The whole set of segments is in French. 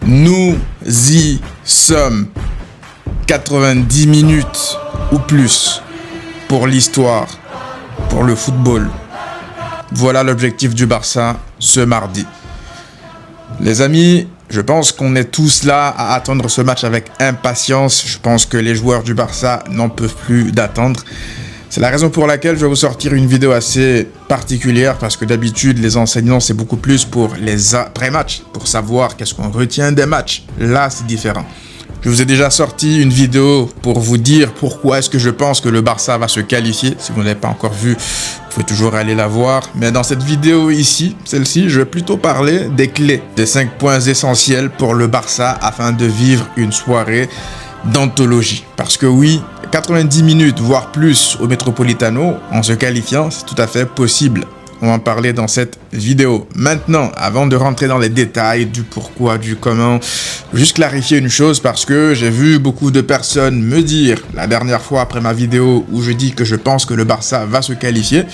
Nous y sommes. 90 minutes ou plus pour l'histoire, pour le football. Voilà l'objectif du Barça ce mardi. Les amis, je pense qu'on est tous là à attendre ce match avec impatience. Je pense que les joueurs du Barça n'en peuvent plus d'attendre. C'est la raison pour laquelle je vais vous sortir une vidéo assez particulière parce que d'habitude, les enseignants, c'est beaucoup plus pour les après-matchs, pour savoir qu'est-ce qu'on retient des matchs. Là, c'est différent. Je vous ai déjà sorti une vidéo pour vous dire pourquoi est-ce que je pense que le Barça va se qualifier. Si vous ne l'avez pas encore vu, vous pouvez toujours aller la voir. Mais dans cette vidéo ici, celle-ci, je vais plutôt parler des clés, des 5 points essentiels pour le Barça afin de vivre une soirée d'anthologie. Parce que oui, 90 minutes, voire plus au Metropolitano, en se qualifiant, c'est tout à fait possible. On va en parler dans cette vidéo. Maintenant, avant de rentrer dans les détails du pourquoi, du comment, juste clarifier une chose parce que j'ai vu beaucoup de personnes me dire la dernière fois après ma vidéo où je dis que je pense que le Barça va se qualifier,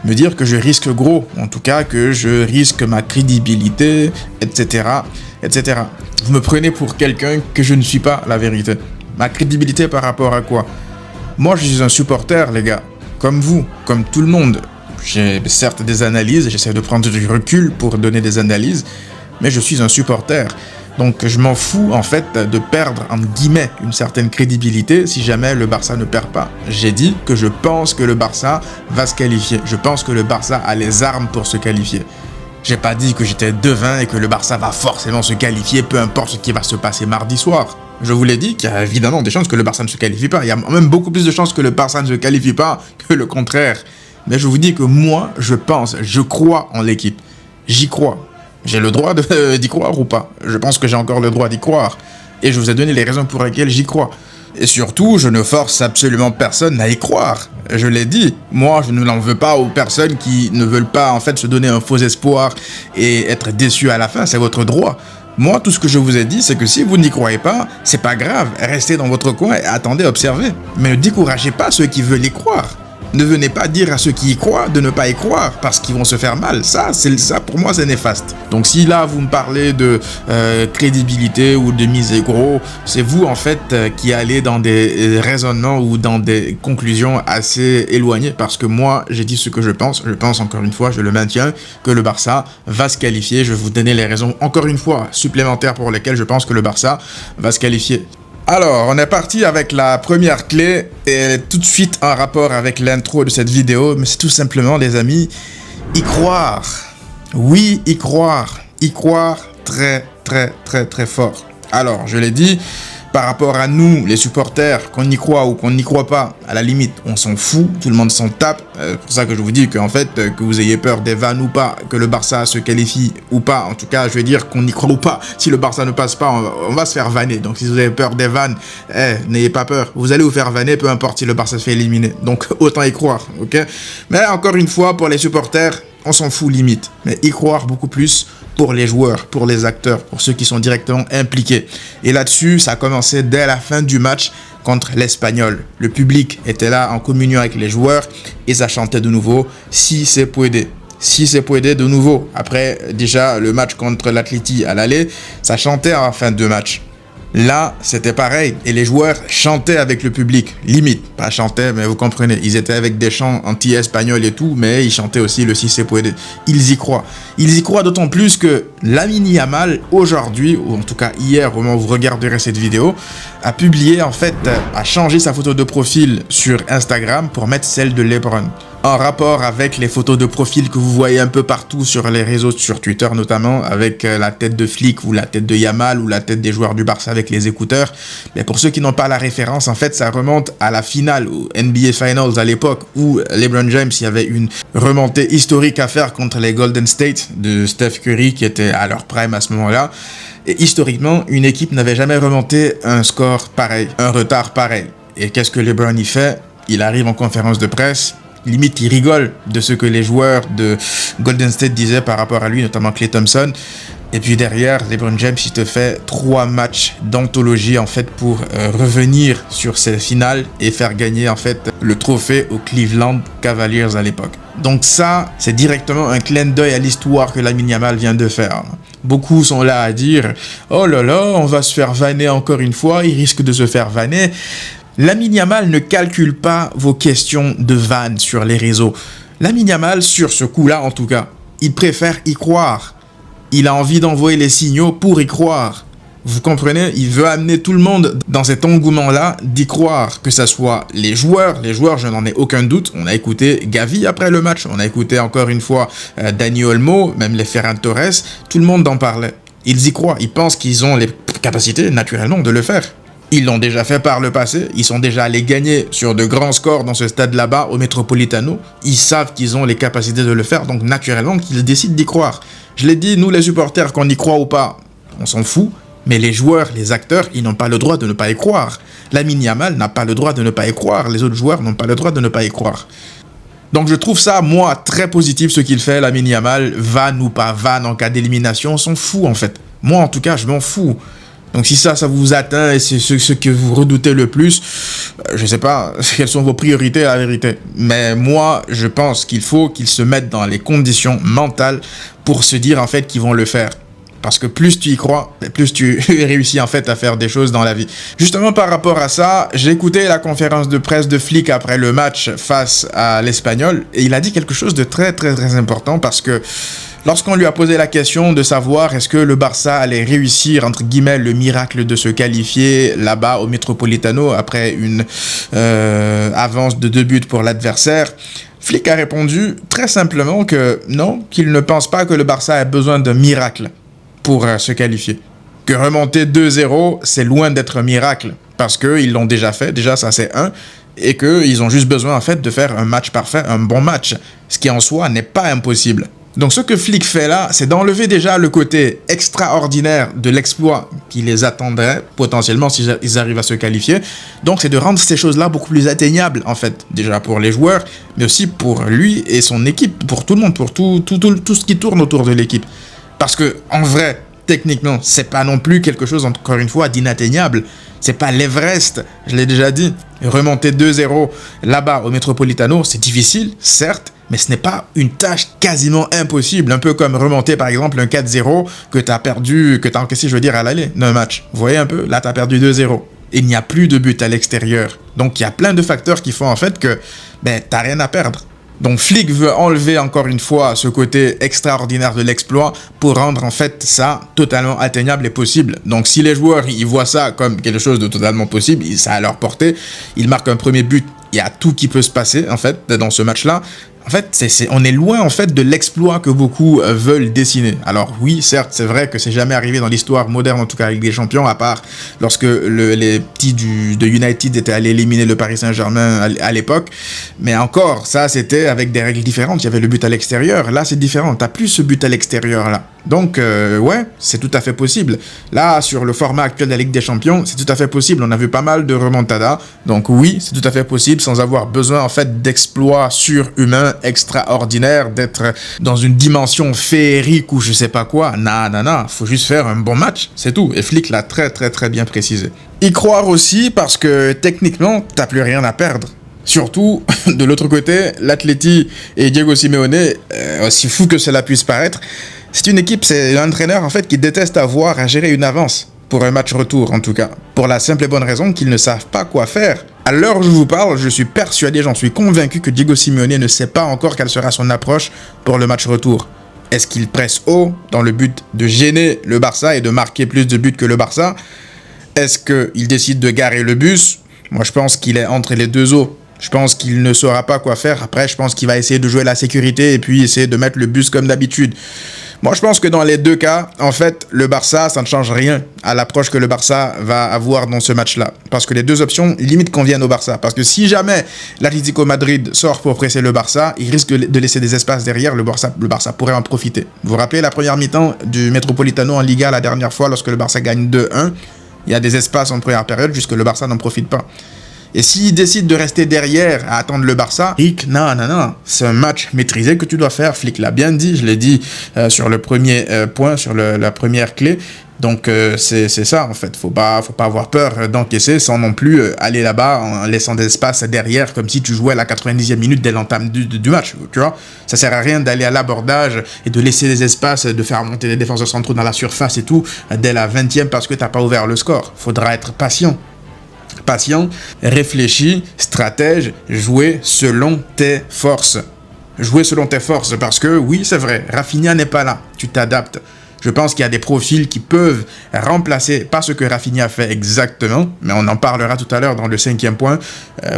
me dire que je risque gros, en tout cas que je risque ma crédibilité, etc., etc. Vous me prenez pour quelqu'un que je ne suis pas, la vérité. Ma crédibilité par rapport à quoi? Moi, je suis un supporter, les gars, comme vous, comme tout le monde. J'ai certes des analyses, j'essaie de prendre du recul pour donner des analyses, mais je suis un supporter. Donc je m'en fous en fait de perdre, entre guillemets, une certaine crédibilité si jamais le Barça ne perd pas. J'ai dit que je pense que le Barça va se qualifier. Je pense que le Barça a les armes pour se qualifier. J'ai pas dit que j'étais devin et que le Barça va forcément se qualifier, peu importe ce qui va se passer mardi soir. Je vous l'ai dit qu'il y a évidemment des chances que le Barça ne se qualifie pas. Il y a même beaucoup plus de chances que le Barça ne se qualifie pas que le contraire. Mais je vous dis que moi, je crois en l'équipe. J'y crois. J'ai le droit d'y croire ou pas? Je pense que j'ai encore le droit d'y croire. Et je vous ai donné les raisons pour lesquelles j'y crois. Et surtout, je ne force absolument personne à y croire. Je l'ai dit, moi, je ne l'en veux pas aux personnes qui ne veulent pas en fait se donner un faux espoir et être déçus à la fin. C'est votre droit. Moi, tout ce que je vous ai dit, c'est que si vous n'y croyez pas, c'est pas grave. Restez dans votre coin et attendez, observez. Mais ne découragez pas ceux qui veulent y croire. Ne venez pas dire à ceux qui y croient de ne pas y croire parce qu'ils vont se faire mal. Ça, pour moi, c'est néfaste. Donc si là, vous me parlez de crédibilité ou de miser gros, c'est vous, en fait, qui allez dans des raisonnements ou dans des conclusions assez éloignées parce que moi, j'ai dit ce que je pense. Je pense, encore une fois, je le maintiens, que le Barça va se qualifier. Je vais vous donner les raisons, encore une fois, supplémentaires pour lesquelles je pense que le Barça va se qualifier. Alors, on est parti avec la première clé et tout de suite en rapport avec l'intro de cette vidéo, mais c'est tout simplement, les amis, y croire. Oui, y croire. Y croire très, très, très, très fort. Alors, je l'ai dit, par rapport à nous, les supporters, qu'on y croit ou qu'on n'y croit pas, à la limite, on s'en fout, tout le monde s'en tape. C'est pour ça que je vous dis qu'en fait, que vous ayez peur des vannes ou pas, que le Barça se qualifie ou pas, en tout cas, je vais dire qu'on y croit ou pas. Si le Barça ne passe pas, on va se faire vanner. Donc, si vous avez peur des vannes, n'ayez pas peur. Vous allez vous faire vanner, peu importe si le Barça se fait éliminer. Donc, autant y croire, ok? Mais encore une fois, pour les supporters, on s'en fout limite. Mais y croire beaucoup plus pour les joueurs, pour les acteurs, pour ceux qui sont directement impliqués. Et là-dessus, ça a commencé dès la fin du match contre l'Espagnol. Le public était là en communion avec les joueurs et ça chantait de nouveau « Si se puede ». Si se puede de nouveau. Après, déjà, le match contre l'Atleti à l'aller, ça chantait en fin de match. Là, c'était pareil. Et les joueurs chantaient avec le public. Limite. Pas chantaient, mais vous comprenez. Ils étaient avec des chants anti-espagnols et tout, mais ils chantaient aussi le Si se puede. Ils y croient. Ils y croient d'autant plus que Lamine Yamal, aujourd'hui, ou en tout cas hier, au moment où vous regarderez cette vidéo, a publié, en fait, a changé sa photo de profil sur Instagram pour mettre celle de LeBron. En rapport avec les photos de profil que vous voyez un peu partout sur les réseaux, sur Twitter notamment, avec la tête de Flick ou la tête de Yamal ou la tête des joueurs du Barça avec les écouteurs. Mais pour ceux qui n'ont pas la référence, en fait, ça remonte à la finale au NBA Finals à l'époque où LeBron James, il y avait une remontée historique à faire contre les Golden State de Steph Curry qui était à leur prime à ce moment-là. Et historiquement, une équipe n'avait jamais remonté un score pareil, un retard pareil. Et qu'est-ce que LeBron y fait? Il arrive en conférence de presse. Limite, il rigole de ce que les joueurs de Golden State disaient par rapport à lui, notamment Klay Thompson. Et puis derrière, LeBron James, il te fait 3 matchs d'anthologie en fait pour revenir sur ces finales et faire gagner en fait le trophée aux Cleveland Cavaliers à l'époque. Donc ça, c'est directement un clin d'œil à l'histoire que Lamine Yamal vient de faire. Beaucoup sont là à dire « Oh là là, on va se faire vanner encore une fois, il risque de se faire vanner. » Lamine Yamal ne calcule pas vos questions de vanne sur les réseaux. Lamine Yamal, sur ce coup-là en tout cas, il préfère y croire. Il a envie d'envoyer les signaux pour y croire. Vous comprenez? Il veut amener tout le monde dans cet engouement-là d'y croire, que ce soit les joueurs, je n'en ai aucun doute. On a écouté Gavi après le match, on a écouté encore une fois Dani Olmo, même les Ferran Torres, tout le monde en parlait. Ils y croient, ils pensent qu'ils ont les capacités naturellement de le faire. Ils l'ont déjà fait par le passé, ils sont déjà allés gagner sur de grands scores dans ce stade là-bas au Metropolitano. Ils savent qu'ils ont les capacités de le faire, donc naturellement qu'ils décident d'y croire. Je l'ai dit, nous les supporters, qu'on y croit ou pas, on s'en fout. Mais les joueurs, les acteurs, ils n'ont pas le droit de ne pas y croire. Lamine Yamal n'a pas le droit de ne pas y croire. Les autres joueurs n'ont pas le droit de ne pas y croire. Donc je trouve ça, moi, très positif ce qu'il fait. Lamine Yamal, vanne ou pas vanne en cas d'élimination, on s'en fout en fait. Moi en tout cas, je m'en fous. Donc si ça vous atteint et c'est ce que vous redoutez le plus, je sais pas quelles sont vos priorités à la vérité. Mais moi, je pense qu'il faut qu'ils se mettent dans les conditions mentales pour se dire en fait qu'ils vont le faire. Parce que plus tu y crois, plus tu réussis en fait à faire des choses dans la vie. Justement par rapport à ça, j'ai écouté la conférence de presse de Flick après le match face à l'Espagnol et il a dit quelque chose de très très très important parce que lorsqu'on lui a posé la question de savoir est-ce que le Barça allait réussir entre guillemets le miracle de se qualifier là-bas au Metropolitano après une avance de 2 buts pour l'adversaire, Flick a répondu très simplement que non, qu'il ne pense pas que le Barça ait besoin d'un miracle pour se qualifier. Que remonter 2-0, c'est loin d'être un miracle, parce qu'ils l'ont déjà fait, déjà ça c'est un, et qu'ils ont juste besoin en fait de faire un match parfait, un bon match, ce qui en soi n'est pas impossible. Donc ce que Flick fait là, c'est d'enlever déjà le côté extraordinaire de l'exploit qui les attendrait potentiellement s'ils arrivent à se qualifier. Donc c'est de rendre ces choses-là beaucoup plus atteignables en fait, déjà pour les joueurs, mais aussi pour lui et son équipe, pour tout le monde, pour tout ce qui tourne autour de l'équipe. Parce que, en vrai, techniquement, c'est pas non plus quelque chose, encore une fois, d'inatteignable. C'est pas l'Everest, je l'ai déjà dit. Remonter 2-0 là-bas au Metropolitano, c'est difficile, certes, mais ce n'est pas une tâche quasiment impossible. Un peu comme remonter, par exemple, un 4-0 que tu as perdu, que tu as encaissé, je veux dire, à l'aller d'un match. Vous voyez un peu? Là, tu as perdu 2-0. Il n'y a plus de but à l'extérieur. Donc, il y a plein de facteurs qui font en fait que, t'as rien à perdre. Donc Flick veut enlever encore une fois ce côté extraordinaire de l'exploit pour rendre en fait ça totalement atteignable et possible. Donc si les joueurs ils voient ça comme quelque chose de totalement possible, ça à leur portée, ils marquent un premier but, il y a tout qui peut se passer en fait dans ce match-là. En fait, on est loin en fait de l'exploit que beaucoup veulent dessiner. Alors oui, certes, c'est vrai que c'est jamais arrivé dans l'histoire moderne, en tout cas avec des champions, à part lorsque les petits de United étaient allés éliminer le Paris Saint-Germain à l'époque. Mais encore, ça c'était avec des règles différentes. Il y avait le but à l'extérieur. Là, c'est différent. T'as plus ce but à l'extérieur là. Donc ouais, c'est tout à fait possible. Là, sur le format actuel de la Ligue des Champions, c'est tout à fait possible. On a vu pas mal de remontadas. Donc oui, c'est tout à fait possible sans avoir besoin en fait d'exploits surhumains extraordinaire, d'être dans une dimension féerique ou je sais pas quoi. Non, faut juste faire un bon match, c'est tout. Et Flick l'a très très très bien précisé. Y croire aussi parce que techniquement, t'as plus rien à perdre. Surtout, de l'autre côté, l'Atleti et Diego Simeone, aussi fou que cela puisse paraître, c'est une équipe, c'est un entraîneur en fait qui déteste avoir à gérer une avance. Pour un match retour en tout cas. Pour la simple et bonne raison qu'ils ne savent pas quoi faire. À l'heure où je vous parle, je suis persuadé, j'en suis convaincu que Diego Simeone ne sait pas encore quelle sera son approche pour le match retour. Est-ce qu'il presse haut dans le but de gêner le Barça et de marquer plus de buts que le Barça? Est-ce qu'il décide de garer le bus? Moi je pense qu'il est entre les deux eaux. Je pense qu'il ne saura pas quoi faire. Après, je pense qu'il va essayer de jouer la sécurité et puis essayer de mettre le bus comme d'habitude. Moi, je pense que dans les deux cas, en fait, le Barça, ça ne change rien à l'approche que le Barça va avoir dans ce match-là. Parce que les deux options, limite, conviennent au Barça. Parce que si jamais l'Atlético Madrid sort pour presser le Barça, il risque de laisser des espaces derrière. Le Barça pourrait en profiter. Vous vous rappelez la première mi-temps du Metropolitano en Liga la dernière fois, lorsque le Barça gagne 2-1, il y a des espaces en première période, jusque le Barça n'en profite pas. Et s'il décide de rester derrière à attendre le Barça, Flick, non. C'est un match maîtrisé que tu dois faire. Flick l'a bien dit, je l'ai dit sur le premier point, sur la première clé. Donc c'est ça en fait, faut pas avoir peur d'encaisser sans non plus aller là-bas en laissant des espaces derrière comme si tu jouais à la 90e minute dès l'entame du match, tu vois. Ça sert à rien d'aller à l'abordage et de laisser des espaces, de faire monter les défenseurs centraux dans la surface et tout dès la 20e parce que t'as pas ouvert le score. Faudra être patient, réfléchi, stratège, jouer selon tes forces. Jouer selon tes forces parce que oui, c'est vrai, Rafinha n'est pas là, tu t'adaptes. Je pense qu'il y a des profils qui peuvent remplacer, pas ce que Rafinha fait exactement, mais on en parlera tout à l'heure dans le 5e point.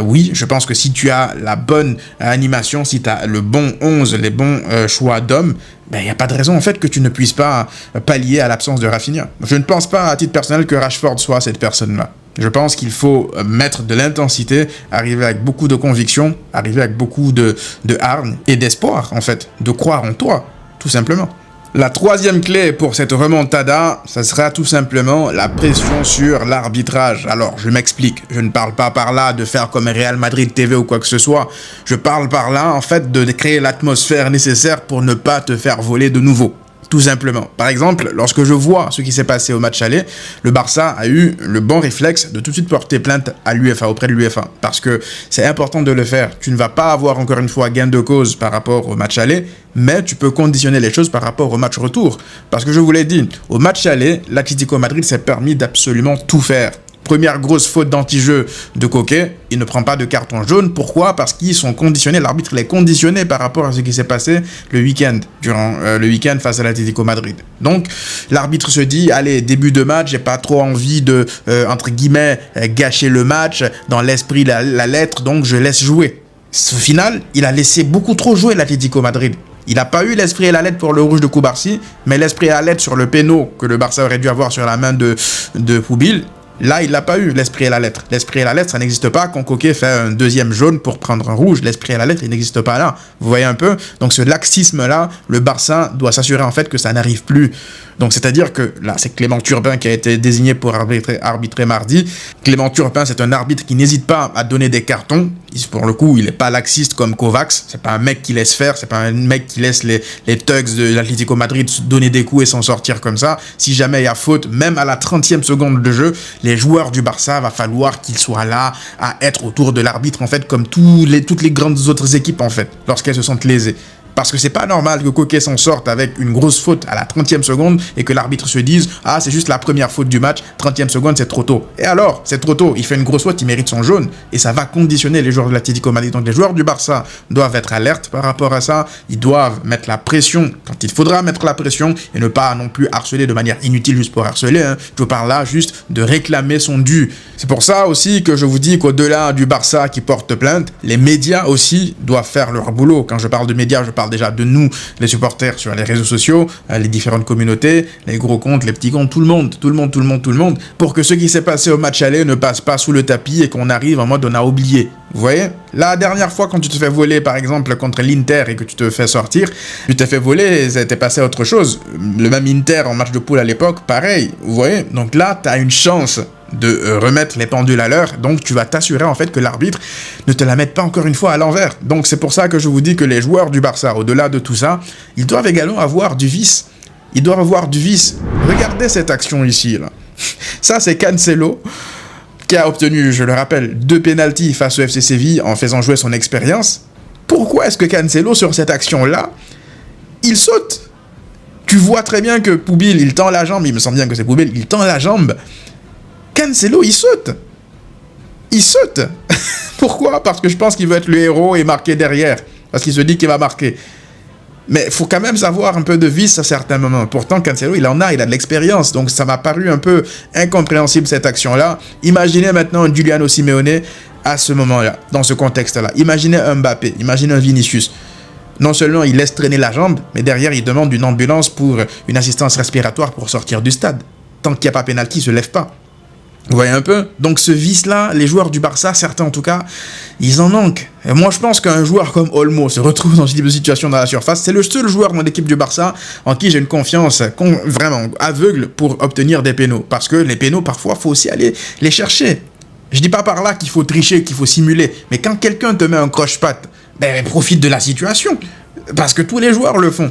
Oui, je pense que si tu as la bonne animation, si tu as le bon 11, les bons choix d'hommes, il n'y a pas de raison en fait que tu ne puisses pas pallier à l'absence de Rafinha. Je ne pense pas à titre personnel que Rashford soit cette personne-là. Je pense qu'il faut mettre de l'intensité, arriver avec beaucoup de conviction, arriver avec beaucoup de hargne et d'espoir en fait, de croire en toi, tout simplement. La troisième clé pour cette remontada, ça sera tout simplement la pression sur l'arbitrage. Alors, je m'explique. Je ne parle pas par là de faire comme Real Madrid TV ou quoi que ce soit. Je parle par là, en fait, de créer l'atmosphère nécessaire pour ne pas te faire voler de nouveau. Tout simplement. Par exemple, lorsque je vois ce qui s'est passé au match aller, le Barça a eu le bon réflexe de tout de suite porter plainte à l'UEFA, auprès de l'UEFA. Parce que c'est important de le faire. Tu ne vas pas avoir encore une fois gain de cause par rapport au match aller, mais tu peux conditionner les choses par rapport au match retour. Parce que je vous l'ai dit, au match aller, l'Atlético Madrid s'est permis d'absolument tout faire. Première grosse faute d'anti-jeu de Koke, il ne prend pas de carton jaune. Pourquoi? Parce qu'ils sont conditionnés, l'arbitre les conditionnés par rapport à ce qui s'est passé le week-end, durant le week-end face à l'Atlético Madrid. Donc, l'arbitre se dit, allez, début de match, j'ai pas trop envie de, entre guillemets, gâcher le match dans l'esprit, la lettre, donc je laisse jouer. Au final, il a laissé beaucoup trop jouer l'Atlético Madrid. Il n'a pas eu l'esprit et la lettre pour le rouge de Koubarsi, mais l'esprit et la lettre sur le péno que le Barça aurait dû avoir sur la main de Poubil. Là, il l'a pas eu, l'esprit et la lettre. L'esprit et la lettre, ça n'existe pas quand Koke fait un deuxième jaune pour prendre un rouge. L'esprit et la lettre, il n'existe pas là. Vous voyez un peu? Donc ce laxisme-là, le Barça doit s'assurer en fait que ça n'arrive plus. Donc c'est-à-dire que là, c'est Clément Turpin qui a été désigné pour arbitrer mardi. Clément Turpin, c'est un arbitre qui n'hésite pas à donner des cartons. Pour le coup, il n'est pas laxiste comme Kovacs. C'est pas un mec qui laisse faire. C'est pas un mec qui laisse les thugs de l'Atlético Madrid donner des coups et s'en sortir comme ça. Si jamais il y a faute, même à la 30e seconde de jeu, les joueurs du Barça, va falloir qu'ils soient là à être autour de l'arbitre, en fait, comme toutes les grandes autres équipes, en fait, lorsqu'elles se sentent lésées. Parce que c'est pas normal que Koke s'en sorte avec une grosse faute à la 30e seconde et que l'arbitre se dise « Ah, c'est juste la première faute du match, 30e seconde, c'est trop tôt. » Et alors, c'est trop tôt, il fait une grosse faute, il mérite son jaune et ça va conditionner les joueurs de l'Atlético Madrid. Donc les joueurs du Barça doivent être alertes par rapport à ça, ils doivent mettre la pression quand il faudra mettre la pression et ne pas non plus harceler de manière inutile juste pour harceler. Je parle là juste de réclamer son dû. C'est pour ça aussi que je vous dis qu'au-delà du Barça qui porte plainte, les médias aussi doivent faire leur boulot. Quand je parle de médias, je parle déjà de nous, les supporters sur les réseaux sociaux, les différentes communautés, les gros comptes, les petits comptes, tout le monde, pour que ce qui s'est passé au match aller ne passe pas sous le tapis et qu'on arrive en mode on a oublié. Vous voyez? La dernière fois quand tu te fais voler par exemple contre l'Inter et que tu te fais sortir, tu t'es fait voler et ça t'est passé à autre chose. Le même Inter en match de poule à l'époque, pareil, vous voyez? Donc là, tu as une chance de remettre les pendules à l'heure, donc tu vas t'assurer en fait que l'arbitre ne te la mette pas encore une fois à l'envers. Donc c'est pour ça que je vous dis que les joueurs du Barça, au-delà de tout ça, ils doivent également avoir du vice. Ils doivent avoir du vice. Regardez cette action ici, là. Ça, c'est Cancelo qui a obtenu, je le rappelle, 2 pénaltys face au FC Séville en faisant jouer son expérience. Pourquoi est-ce que Cancelo, sur cette action-là, il saute? Tu vois très bien que Poubil, il tend la jambe, il me semble bien que c'est Poubil, il tend la jambe. Cancelo, il saute. Il saute. Pourquoi? Parce que je pense qu'il veut être le héros et marquer derrière. Parce qu'il se dit qu'il va marquer. Mais il faut quand même savoir un peu de vice à certains moments. Pourtant, Cancelo, il a de l'expérience. Donc ça m'a paru un peu incompréhensible cette action-là. Imaginez maintenant un Giuliano Simeone à ce moment-là, dans ce contexte-là. Imaginez un Mbappé, imaginez un Vinicius. Non seulement il laisse traîner la jambe, mais derrière il demande une ambulance pour une assistance respiratoire pour sortir du stade. Tant qu'il n'y a pas pénalty, il ne se lève pas. Vous voyez un peu? Donc ce vice-là, les joueurs du Barça, certains en tout cas, ils en manquent. Et moi je pense qu'un joueur comme Olmo se retrouve dans ce type de situation dans la surface. C'est le seul joueur dans l'équipe du Barça en qui j'ai une confiance vraiment aveugle pour obtenir des pénaux. Parce que les pénaux, parfois, il faut aussi aller les chercher. Je dis pas par là qu'il faut tricher, qu'il faut simuler. Mais quand quelqu'un te met un croche-patte, profite de la situation. Parce que tous les joueurs le font.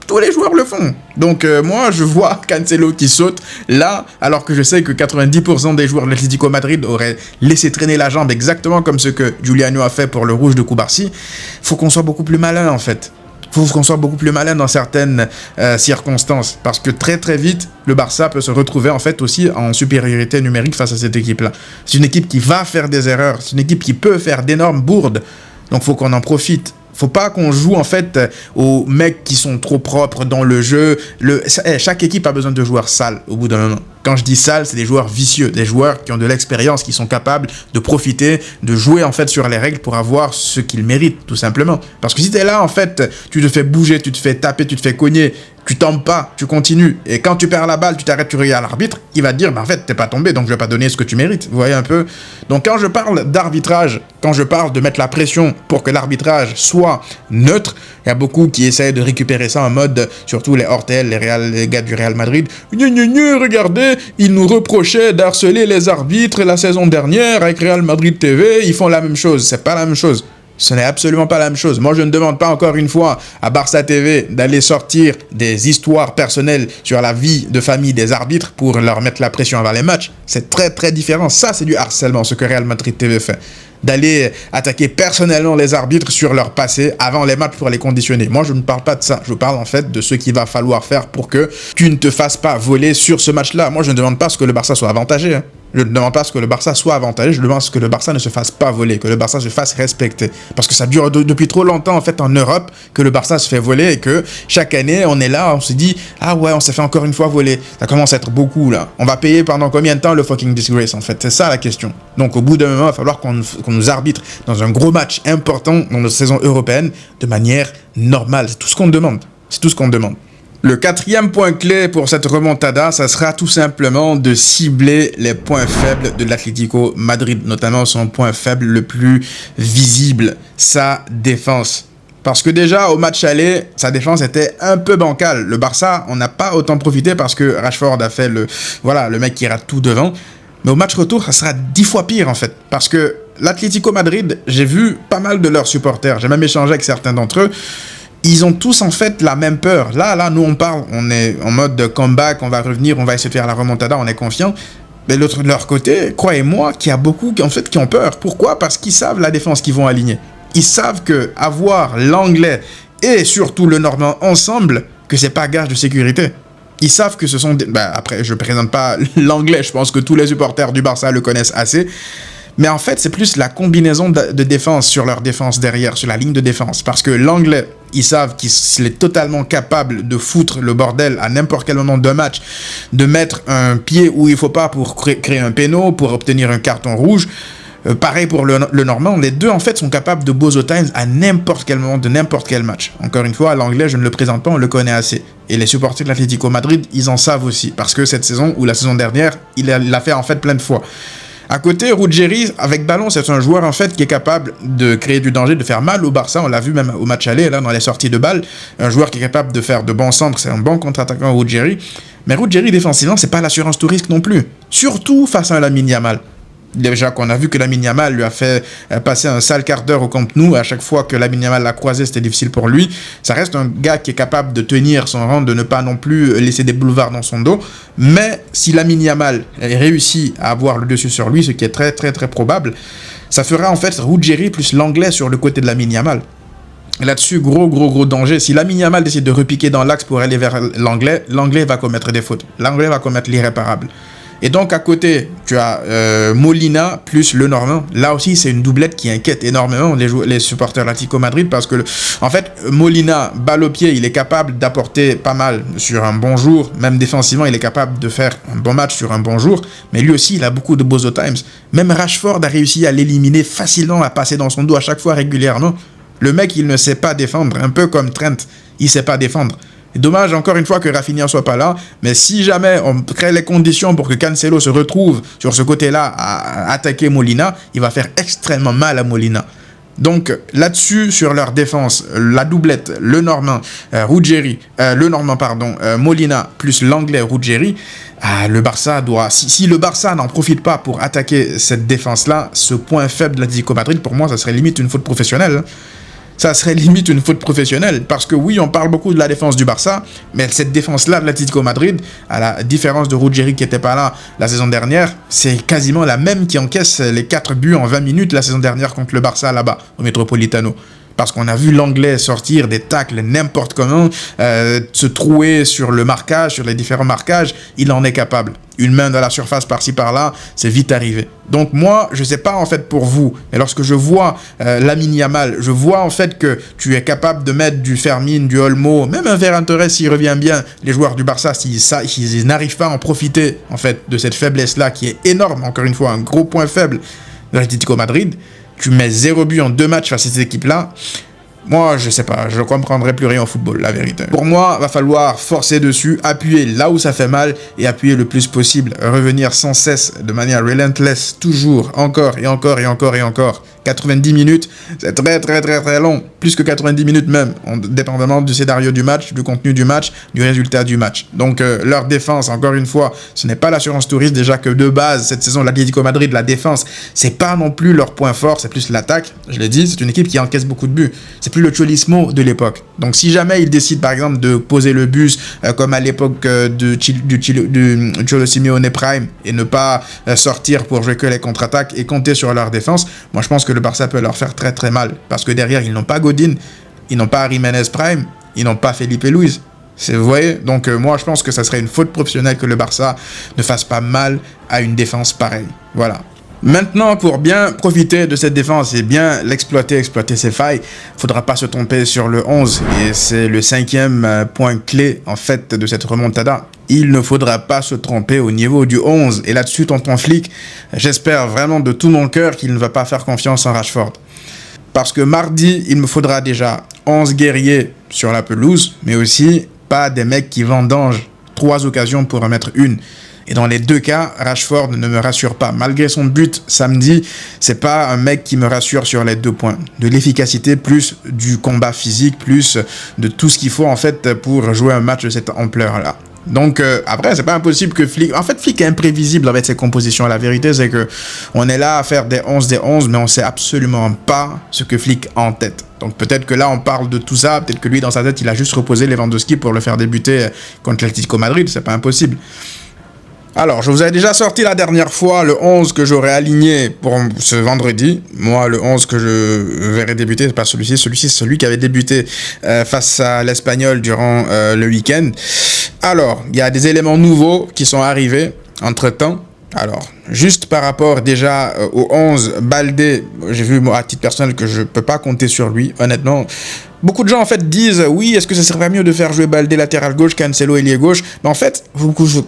Tous les joueurs le font. Donc moi, je vois Cancelo qui saute là, alors que je sais que 90% des joueurs de l'Atlético Madrid auraient laissé traîner la jambe exactement comme ce que Giuliano a fait pour le rouge de Cubarsí. Faut qu'on soit beaucoup plus malin en fait. Faut qu'on soit beaucoup plus malin dans certaines circonstances. Parce que très très vite, le Barça peut se retrouver en fait aussi en supériorité numérique face à cette équipe-là. C'est une équipe qui va faire des erreurs. C'est une équipe qui peut faire d'énormes bourdes. Donc faut qu'on en profite. Faut pas qu'on joue en fait aux mecs qui sont trop propres dans le jeu. Chaque équipe a besoin de joueurs sales au bout d'un moment. Quand je dis sales, c'est des joueurs vicieux, des joueurs qui ont de l'expérience, qui sont capables de profiter, de jouer en fait sur les règles pour avoir ce qu'ils méritent, tout simplement. Parce que si tu es là en fait, tu te fais bouger, tu te fais taper, tu te fais cogner, tu tombes pas, tu continues. Et quand tu perds la balle, tu t'arrêtes, tu regardes l'arbitre, il va te dire, en fait, t'es pas tombé, donc je vais pas donner ce que tu mérites. Vous voyez un peu? Donc quand je parle d'arbitrage, quand je parle de mettre la pression pour que l'arbitrage soit neutre, il y a beaucoup qui essayent de récupérer ça en mode, surtout les Hortel, les gars du Real Madrid. Regardez, ils nous reprochaient d'harceler les arbitres la saison dernière avec Real Madrid TV, ils font la même chose. C'est pas la même chose. Ce n'est absolument pas la même chose. Moi, je ne demande pas encore une fois à Barça TV d'aller sortir des histoires personnelles sur la vie de famille des arbitres pour leur mettre la pression avant les matchs. C'est très, très différent. Ça, c'est du harcèlement, ce que Real Madrid TV fait. D'aller attaquer personnellement les arbitres sur leur passé avant les matchs pour les conditionner. Moi, je ne parle pas de ça. Je parle en fait de ce qu'il va falloir faire pour que tu ne te fasses pas voler sur ce match-là. Moi, je ne demande pas à ce que le Barça soit avantagé, hein. Je ne demande pas à ce que le Barça soit avantagé, je demande à ce que le Barça ne se fasse pas voler, que le Barça se fasse respecter. Parce que ça dure depuis trop longtemps en fait en Europe que le Barça se fait voler et que chaque année on est là, on se dit « Ah ouais, on s'est fait encore une fois voler. » Ça commence à être beaucoup là. On va payer pendant combien de temps le fucking disgrace en fait? C'est ça la question. Donc au bout d'un moment, il va falloir qu'on nous arbitre dans un gros match important dans notre saison européenne de manière normale. C'est tout ce qu'on demande. C'est tout ce qu'on demande. Le quatrième point clé pour cette remontada, ça sera tout simplement de cibler les points faibles de l'Atlético Madrid, notamment son point faible le plus visible, sa défense. Parce que déjà, au match aller, sa défense était un peu bancale. Le Barça, on n'a pas autant profité parce que Rashford a fait le mec qui rate tout devant. Mais au match retour, ça sera 10 fois pire en fait. Parce que l'Atlético Madrid, j'ai vu pas mal de leurs supporters, j'ai même échangé avec certains d'entre eux. Ils ont tous en fait la même peur. Là, nous on parle, on est en mode de comeback, on va revenir, on va essayer de faire la remontada, on est confiant. Mais de leur côté, croyez-moi qu'il y a beaucoup qui ont peur. Pourquoi? Parce qu'ils savent la défense qu'ils vont aligner. Ils savent que avoir l'anglais et surtout le normand ensemble, que c'est pas gage de sécurité. Ils savent que ce sont... après, je présente pas l'anglais, je pense que tous les supporters du Barça le connaissent assez. Mais en fait, c'est plus la combinaison de défense sur leur défense derrière, sur la ligne de défense. Parce que l'anglais, ils savent qu'il est totalement capable de foutre le bordel à n'importe quel moment d'un match, de mettre un pied où il ne faut pas pour créer un péno, pour obtenir un carton rouge. Pareil pour le normand, les deux en fait sont capables de bozo times à n'importe quel moment de n'importe quel match. Encore une fois, l'anglais, je ne le présente pas, on le connaît assez. Et les supporters de l'Atlético Madrid, ils en savent aussi. Parce que cette saison ou la saison dernière, il l'a fait en fait plein de fois. À côté, Ruggeri, avec ballon, c'est un joueur en fait qui est capable de créer du danger, de faire mal au Barça. On l'a vu même au match aller, là, dans les sorties de balles. Un joueur qui est capable de faire de bons centres, c'est un bon contre-attaquant, Ruggeri. Mais Ruggeri, défensivement, c'est pas l'assurance tout risque non plus. Surtout face à Lamine Yamal. Déjà qu'on a vu que Lamine Yamal lui a fait passer un sale quart d'heure au Camp Nou. À chaque fois que Lamine Yamal l'a croisé, c'était difficile pour lui. Ça reste un gars qui est capable de tenir son rang, de ne pas non plus laisser des boulevards dans son dos. Mais si Lamine Yamal réussit à avoir le dessus sur lui, ce qui est très très très probable, ça fera en fait Ruggeri plus l'anglais sur le côté de Lamine Yamal. Là-dessus, gros danger. Si Lamine Yamal décide de repiquer dans l'axe pour aller vers l'anglais, l'anglais va commettre des fautes. L'anglais va commettre l'irréparable. Et donc à côté, tu as Molina plus le Normand. Là aussi, c'est une doublette qui inquiète énormément les supporters de l'Atlético Madrid parce que, en fait, Molina, balle au pied, il est capable d'apporter pas mal sur un bon jour. Même défensivement, il est capable de faire un bon match sur un bon jour. Mais lui aussi, il a beaucoup de bozo times. Même Rashford a réussi à l'éliminer facilement, à passer dans son dos à chaque fois régulièrement. Le mec, il ne sait pas défendre, un peu comme Trent, il sait pas défendre. Dommage encore une fois que Rafinha ne soit pas là, mais si jamais on crée les conditions pour que Cancelo se retrouve sur ce côté-là à attaquer Molina, il va faire extrêmement mal à Molina. Donc là-dessus, sur leur défense, la doublette, le Normand, Molina plus l'anglais Ruggeri, le Barça doit... Si le Barça n'en profite pas pour attaquer cette défense-là, ce point faible de l'Atlético Madrid, pour moi, ça serait limite une faute professionnelle. Ça serait limite une faute professionnelle. Parce que oui, on parle beaucoup de la défense du Barça, mais cette défense-là de l'Atlético Madrid, à la différence de Ruggieri qui n'était pas là la saison dernière, c'est quasiment la même qui encaisse les 4 buts en 20 minutes la saison dernière contre le Barça là-bas, au Metropolitano. Parce qu'on a vu l'anglais sortir des tacles n'importe comment, se trouer sur le marquage, sur les différents marquages, il en est capable. Une main dans la surface par-ci par-là, c'est vite arrivé. Donc moi, je sais pas en fait pour vous, mais lorsque je vois Lamine Yamal, je vois en fait que tu es capable de mettre du Fermin, du Olmo, même un Ferran Torres s'il revient bien, les joueurs du Barça, s'ils n'arrivent pas à en profiter en fait de cette faiblesse-là qui est énorme, encore une fois, un gros point faible de l'Atlético Madrid, tu mets 0 but en 2 matchs face à cette équipe-là, moi, je sais pas, je ne comprendrai plus rien au football, la vérité. Pour moi, va falloir forcer dessus, appuyer là où ça fait mal et appuyer le plus possible, revenir sans cesse, de manière relentless, toujours, encore et encore et encore et encore. 90 minutes, c'est très très très très long, plus que 90 minutes même, dépendamment du scénario du match, du contenu du match, du résultat du match. Donc leur défense, encore une fois, ce n'est pas l'assurance touriste, déjà que de base, cette saison, l'Atlético Madrid, la défense, c'est pas non plus leur point fort, c'est plus l'attaque, je l'ai dit, c'est une équipe qui encaisse beaucoup de buts, c'est plus le Cholismo de l'époque. Donc si jamais ils décident par exemple de poser le bus comme à l'époque du Cholo Simeone Prime et ne pas sortir pour jouer que les contre-attaques et compter sur leur défense, moi je pense que le Barça peut leur faire très très mal parce que derrière ils n'ont pas Godin, ils n'ont pas Jiménez Prime, ils n'ont pas Felipe Luis. Vous voyez, donc moi je pense que ça serait une faute professionnelle que le Barça ne fasse pas mal à une défense pareille. Voilà. Maintenant, pour bien profiter de cette défense et bien l'exploiter, exploiter ses failles, il ne faudra pas se tromper sur le 11. Et c'est le 5e point clé, en fait, de cette remontada. Il ne faudra pas se tromper au niveau du 11. Et là-dessus, tonton Flick, j'espère vraiment de tout mon cœur qu'il ne va pas faire confiance en Rashford. Parce que mardi, il me faudra déjà 11 guerriers sur la pelouse, mais aussi pas des mecs qui vendangent 3 occasions pour en mettre une. Et dans les 2 cas, Rashford ne me rassure pas. Malgré son but samedi, c'est pas un mec qui me rassure sur les 2 points. De l'efficacité, plus du combat physique, plus de tout ce qu'il faut en fait pour jouer un match de cette ampleur-là. Donc après, c'est pas impossible que Flick... En fait, Flick est imprévisible avec ses compositions. La vérité, c'est que on est là à faire des 11, mais on sait absolument pas ce que Flick a en tête. Donc peut-être que là, on parle de tout ça. Peut-être que lui, dans sa tête, il a juste reposé Lewandowski pour le faire débuter contre l'Atlético Madrid. C'est pas impossible. Alors, je vous avais déjà sorti la dernière fois le 11 que j'aurais aligné pour ce vendredi. Moi, le 11 que je verrai débuter, c'est pas celui-ci. Celui-ci, c'est celui qui avait débuté face à l'Espagnol durant le week-end. Alors, il y a des éléments nouveaux qui sont arrivés entre-temps. Alors, juste par rapport déjà au 11, Baldé, j'ai vu moi, à titre personnel que je ne peux pas compter sur lui, honnêtement. Beaucoup de gens en fait disent oui, est-ce que ce serait mieux de faire jouer Baldé latéral gauche, Cancelo ailier gauche? Mais en fait,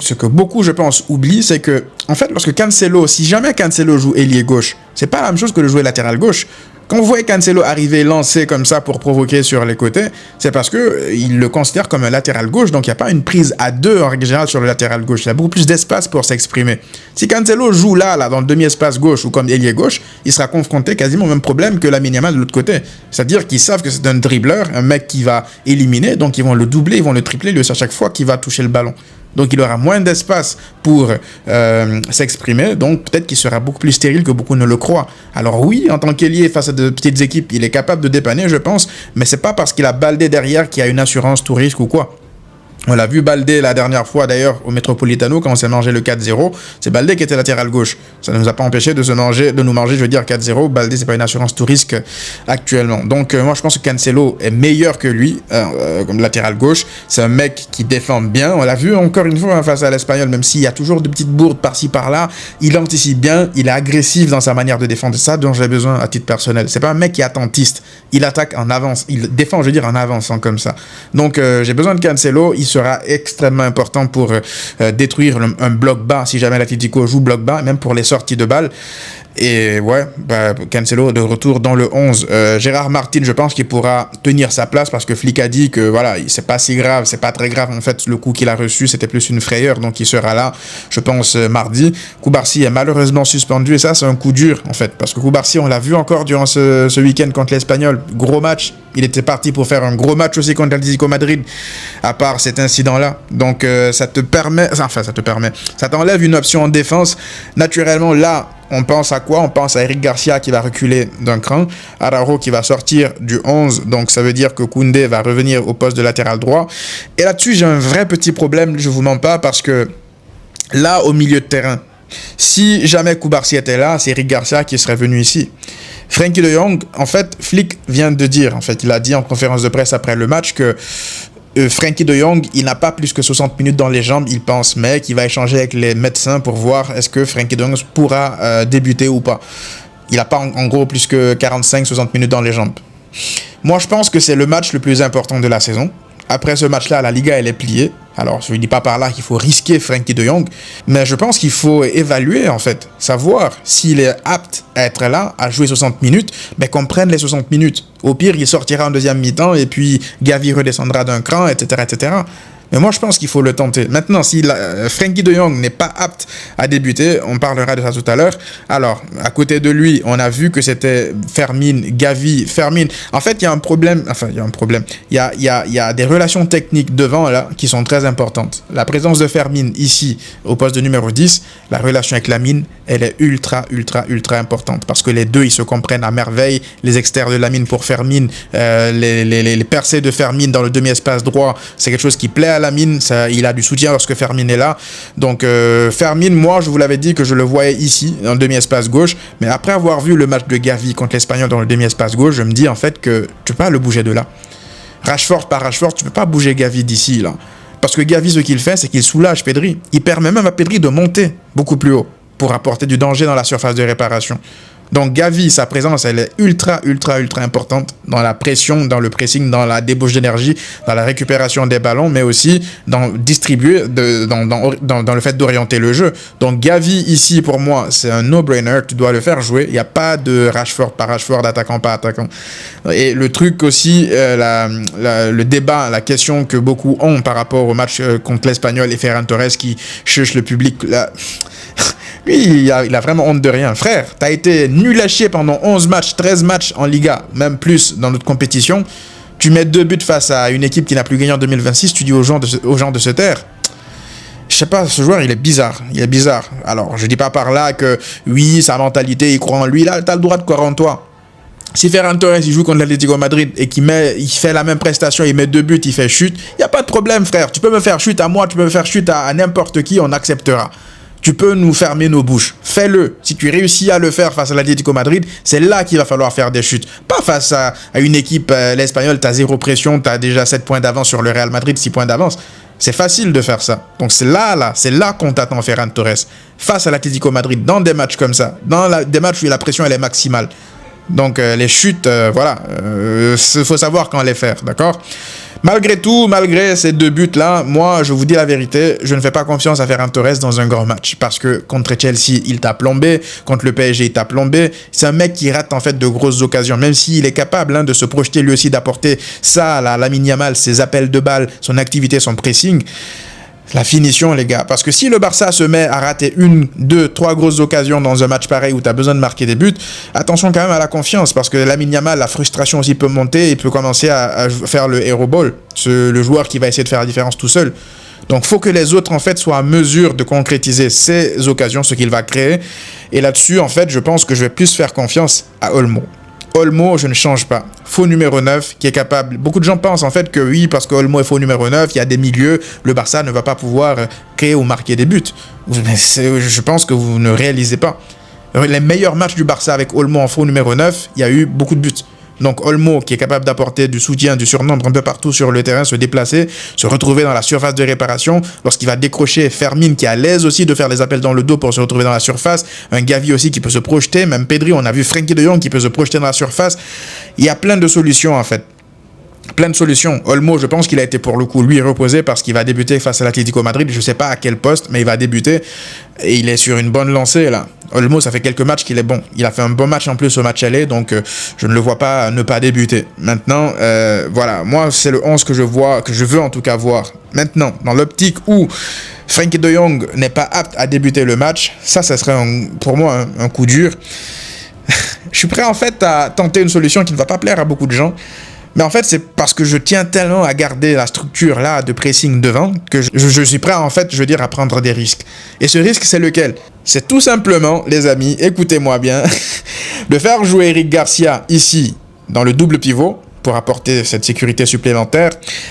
ce que beaucoup je pense oublient, c'est que en fait lorsque Cancelo, si jamais Cancelo joue ailier gauche, c'est pas la même chose que de jouer latéral gauche. Quand vous voyez Cancelo arriver lancé comme ça pour provoquer sur les côtés, c'est parce que il le considère comme un latéral gauche, donc il n'y a pas une prise à 2 en règle générale sur le latéral gauche. Il y a beaucoup plus d'espace pour s'exprimer. Si Cancelo joue là dans le demi-espace gauche ou comme ailier gauche, il sera confronté quasiment au même problème que Lamine Yamal de l'autre côté. C'est-à-dire qu'ils savent que c'est un dribbleur, un mec qui va éliminer, donc ils vont le doubler, ils vont le tripler lui à chaque fois qu'il va toucher le ballon. Donc il aura moins d'espace pour s'exprimer, donc peut-être qu'il sera beaucoup plus stérile que beaucoup ne le croient. Alors oui, en tant qu'ailier face à de petites équipes, il est capable de dépanner, je pense, mais c'est pas parce qu'il a Baldé derrière qu'il a une assurance tout risque ou quoi. On l'a vu Baldé la dernière fois d'ailleurs au Metropolitano quand on s'est mangé le 4-0. C'est Baldé qui était latéral gauche. Ça ne nous a pas empêché de nous manger, je veux dire 4-0. Baldé, c'est pas une assurance tout risque actuellement. Donc moi je pense que Cancelo est meilleur que lui comme latéral gauche. C'est un mec qui défend bien. On l'a vu encore une fois face à l'Espagnol, même s'il y a toujours de petites bourdes par-ci par-là. Il anticipe bien, il est agressif dans sa manière de défendre. C'est ça dont j'ai besoin à titre personnel. C'est pas un mec qui est attentiste. Il attaque en avance. Il défend, je veux dire, en avançant comme ça. Donc j'ai besoin de Cancelo. Il sera extrêmement important pour détruire un bloc bas si jamais l'Atlético joue bloc bas, même pour les sorties de balles. Et ouais, Cancelo de retour dans le 11. Gérard Martin, je pense qu'il pourra tenir sa place parce que Flick a dit que voilà, c'est pas si grave, c'est pas très grave en fait le coup qu'il a reçu, c'était plus une frayeur, donc il sera là, je pense, mardi. Koubarsi est malheureusement suspendu et ça c'est un coup dur en fait, parce que Koubarsi on l'a vu encore durant ce week-end contre l'Espagnol, gros match, il était parti pour faire un gros match aussi contre l'Atlético Madrid, à part cet incident-là. Donc ça t'enlève une option en défense. Naturellement là, On pense à quoi? On pense à Eric Garcia qui va reculer d'un cran, Araujo qui va sortir du 11, donc ça veut dire que Koundé va revenir au poste de latéral droit. Et là-dessus, j'ai un vrai petit problème, je vous mens pas, parce que là, au milieu de terrain, si jamais Koubarsi était là, c'est Eric Garcia qui serait venu ici. Frenkie de Jong, en fait, Flick vient de dire, en fait, il a dit en conférence de presse après le match que Frenkie de Jong, il n'a pas plus que 60 minutes dans les jambes, il pense, mais qu'il va échanger avec les médecins pour voir est-ce que Frenkie de Jong pourra débuter ou pas. Il n'a pas en gros plus que 45-60 minutes dans les jambes. Moi, je pense que c'est le match le plus important de la saison. Après ce match-là, la Liga, elle est pliée. Alors, je ne dis pas par là qu'il faut risquer Frenkie de Jong, mais je pense qu'il faut évaluer, en fait, savoir s'il est apte à être là, à jouer 60 minutes, mais qu'on prenne les 60 minutes. Au pire, il sortira en deuxième mi-temps, et puis Gavi redescendra d'un cran, etc., etc. Mais moi, je pense qu'il faut le tenter. Maintenant, si Frenkie de Jong n'est pas apte à débuter, on parlera de ça tout à l'heure. Alors, à côté de lui, on a vu que c'était Fermin, Gavi, Fermin. En fait, il y a un problème. Enfin, il y a un problème. Il y a des relations techniques devant, là, qui sont très importantes. La présence de Fermin ici, au poste de numéro 10, la relation avec Lamine, elle est ultra importante. Parce que les deux, ils se comprennent à merveille. Les externes de Lamine pour Fermin, les percées de Fermin dans le demi-espace droit, c'est quelque chose qui plaît à Lamine, il a du soutien lorsque Fermin est là. Donc Fermin, moi je vous l'avais dit que je le voyais ici, dans le demi-espace gauche, mais après avoir vu le match de Gavi contre l'Espagnol dans le demi-espace gauche, je me dis en fait que tu peux pas le bouger de là. Rashford par Rashford, tu peux pas bouger Gavi d'ici là. Parce que Gavi, ce qu'il fait, c'est qu'il soulage Pedri. Il permet même à Pedri de monter beaucoup plus haut pour apporter du danger dans la surface de réparation. Donc Gavi, sa présence, elle est ultra importante dans la pression, dans le pressing, dans la débauche d'énergie, dans la récupération des ballons, mais aussi dans distribuer, dans le fait d'orienter le jeu. Donc Gavi, ici, pour moi, c'est un no-brainer, tu dois le faire jouer. Il n'y a pas de Rashford par Rashford, attaquant par attaquant. Et le truc aussi, le débat, la question que beaucoup ont par rapport au match contre l'Espagnol et Ferran Torres qui chuche le public, là... Lui, il a vraiment honte de rien. Frère, t'as été nul à chier pendant 11 matchs, 13 matchs en Liga, même plus dans notre compétition. Tu mets 2 buts face à une équipe qui n'a plus gagné en 2026, tu dis aux gens de se taire. Je sais pas, ce joueur, il est bizarre. Il est bizarre. Alors, je dis pas par là que, oui, sa mentalité, il croit en lui. Là, t'as le droit de croire en toi. Si Ferran Torres, il joue contre l'Atlético Madrid et il fait la même prestation, il met 2 buts, il fait chute, il n'y a pas de problème, frère. Tu peux me faire chute à moi, tu peux me faire chute à n'importe qui, on acceptera. Tu peux nous fermer nos bouches. Fais-le. Si tu réussis à le faire face à l'Atlético Madrid, c'est là qu'il va falloir faire des chutes. Pas face à une équipe, l'Espagnol, t'as 0 pression, t'as déjà 7 points d'avance sur le Real Madrid, 6 points d'avance. C'est facile de faire ça. Donc c'est là qu'on t'attend, Ferran Torres. Face à l'Atlético Madrid, dans des matchs comme ça, des matchs où la pression elle est maximale. Donc les chutes, voilà, faut savoir quand les faire, d'accord ? Malgré tout, malgré ces 2 buts-là, moi, je vous dis la vérité, je ne fais pas confiance à Ferran Torres dans un grand match. Parce que contre Chelsea, il t'a plombé. Contre le PSG, il t'a plombé. C'est un mec qui rate en fait de grosses occasions. Même s'il est capable de se projeter lui aussi, d'apporter ça à Lamine Yamal, ses appels de balles, son activité, son pressing. La finition, les gars. Parce que si le Barça se met à rater 1, 2, 3 grosses occasions dans un match pareil où tu as besoin de marquer des buts, attention quand même à la confiance. Parce que Lamine Yamal, la frustration aussi peut monter. Il peut commencer à faire le hero ball. Le joueur qui va essayer de faire la différence tout seul. Donc, il faut que les autres, en fait, soient à mesure de concrétiser ces occasions, ce qu'il va créer. Et là-dessus, en fait, je pense que je vais plus faire confiance à Olmo. Olmo, je ne change pas. Faux numéro 9 qui est capable. Beaucoup de gens pensent en fait que oui, parce que Olmo est faux numéro 9, il y a des milieux, le Barça ne va pas pouvoir créer ou marquer des buts. Je pense que vous ne réalisez pas. Les meilleurs matchs du Barça avec Olmo en faux numéro 9, il y a eu beaucoup de buts. Donc Olmo qui est capable d'apporter du soutien, du surnombre un peu partout sur le terrain, se déplacer, se retrouver dans la surface de réparation. Lorsqu'il va décrocher, Fermin qui est à l'aise aussi de faire des appels dans le dos pour se retrouver dans la surface. Un Gavi aussi qui peut se projeter. Même Pedri, on a vu Frenkie de Jong qui peut se projeter dans la surface. Il y a plein de solutions en fait. Plein de solutions. Olmo, je pense qu'il a été pour le coup, lui, reposé parce qu'il va débuter face à l'Atlético Madrid. Je ne sais pas à quel poste, mais il va débuter. Et il est sur une bonne lancée, là. Olmo, ça fait quelques matchs qu'il est bon. Il a fait un bon match en plus au match aller, donc je ne le vois pas ne pas débuter. Maintenant, voilà. Moi, c'est le 11 que je vois, que je veux en tout cas voir. Maintenant, dans l'optique où Frenkie de Jong n'est pas apte à débuter le match, ça serait pour moi un coup dur. Je suis prêt en fait à tenter une solution qui ne va pas plaire à beaucoup de gens. Mais en fait, c'est parce que je tiens tellement à garder la structure là de pressing devant que je suis prêt en fait, je veux dire, à prendre des risques. Et ce risque, c'est lequel? C'est tout simplement, les amis, écoutez-moi bien, de faire jouer Eric Garcia ici dans le double pivot pour apporter cette sécurité supplémentaire,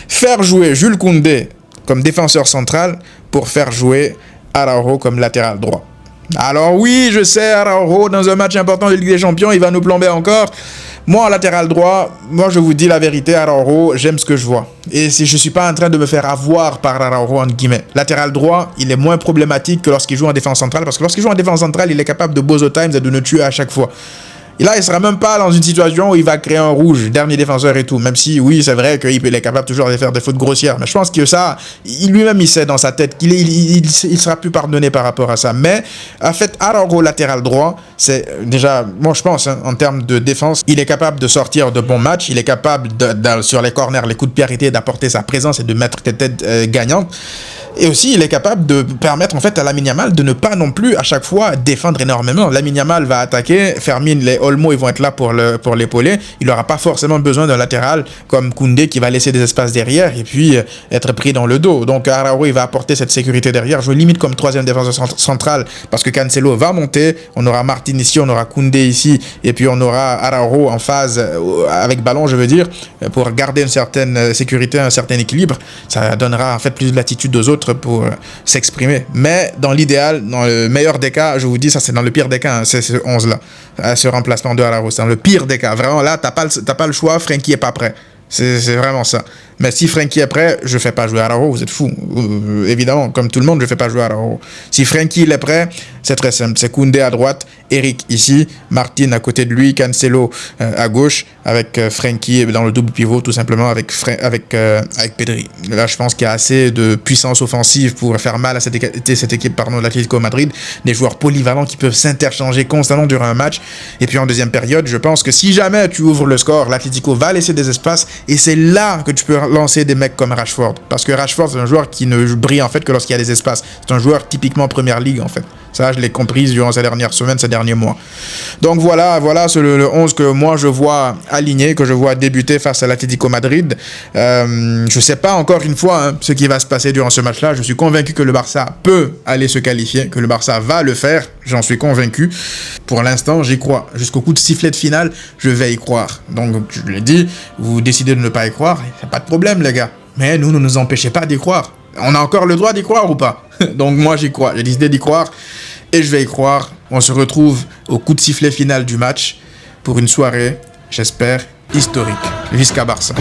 faire jouer Jules Koundé comme défenseur central pour faire jouer Araujo comme latéral droit. Alors oui, je sais, Araujo, dans un match important de Ligue des Champions, il va nous plomber encore. Moi, en latéral droit, moi, je vous dis la vérité, Araujo, j'aime ce que je vois. Et si je ne suis pas en train de me faire avoir par Araujo, entre guillemets. Latéral droit, il est moins problématique que lorsqu'il joue en défense centrale, parce que lorsqu'il joue en défense centrale, il est capable de bozo times et de nous tuer à chaque fois. Et là, il ne sera même pas dans une situation où il va créer un rouge, dernier défenseur et tout. Même si, oui, c'est vrai qu'il est capable toujours de faire des fautes grossières. Mais je pense que ça, lui-même, il sait dans sa tête qu'il sera plus pardonné par rapport à ça. Mais, en fait, Araujo latéral droit, c'est déjà, moi je pense, hein, en termes de défense, il est capable de sortir de bons matchs. Il est capable, sur les corners, les coups de pied arrêtés, d'apporter sa présence et de mettre des têtes gagnantes. Et aussi, il est capable de permettre en fait à Lamine Yamal de ne pas non plus à chaque fois défendre énormément. Lamine Yamal va attaquer, Fermin, les Olmo, ils vont être là pour l'épauler. Il n'aura pas forcément besoin d'un latéral comme Koundé qui va laisser des espaces derrière et puis être pris dans le dos. Donc Araujo, il va apporter cette sécurité derrière. Je limite comme troisième défenseur central parce que Cancelo va monter. On aura Martin ici, on aura Koundé ici et puis on aura Araujo en phase avec ballon, je veux dire, pour garder une certaine sécurité, un certain équilibre. Ça donnera en fait plus de latitude aux autres pour s'exprimer. Mais dans l'idéal, dans le meilleur des cas, je vous dis, ça c'est dans le pire des cas, hein, c'est ce 11-là, ce remplacement de Araujo. C'est dans le pire des cas. Vraiment, là, t'as pas le choix, Frenkie est pas prêt. C'est vraiment ça. Mais si Frenkie est prêt, je fais pas jouer Araujo, vous êtes fous. Évidemment, comme tout le monde, je fais pas jouer Araujo. Si Frenkie il est prêt, c'est très simple. C'est Koundé à droite, Eric ici, Martin à côté de lui, Cancelo à gauche, avec Frenkie dans le double pivot, tout simplement avec Pedri. Là, je pense qu'il y a assez de puissance offensive pour faire mal à cette équipe de l'Atlético Madrid. Des joueurs polyvalents qui peuvent s'interchanger constamment durant un match. Et puis en deuxième période, je pense que si jamais tu ouvres le score, l'Atlético va laisser des espaces et c'est là que tu peux lancer des mecs comme Rashford. Parce que Rashford, c'est un joueur qui ne brille en fait que lorsqu'il y a des espaces. C'est un joueur typiquement Première Ligue en fait. Ça, je l'ai compris durant ces dernières semaines, ces derniers mois. Donc voilà c'est le 11 que moi je vois aligné, que je vois débuter face à l'Atlético Madrid. Je sais pas encore une fois ce qui va se passer durant ce match-là. Je suis convaincu que le Barça peut aller se qualifier, que le Barça va le faire. J'en suis convaincu. Pour l'instant, j'y crois. Jusqu'au coup de sifflet de finale, je vais y croire. Donc, je l'ai dit, vous décidez de ne pas y croire, il n'y a pas de problème, les gars. Mais nous, ne nous empêchez pas d'y croire. On a encore le droit d'y croire ou pas? Donc, moi, j'y crois. J'ai décidé d'y croire et je vais y croire. On se retrouve au coup de sifflet final du match pour une soirée, j'espère, historique. Visca Barça.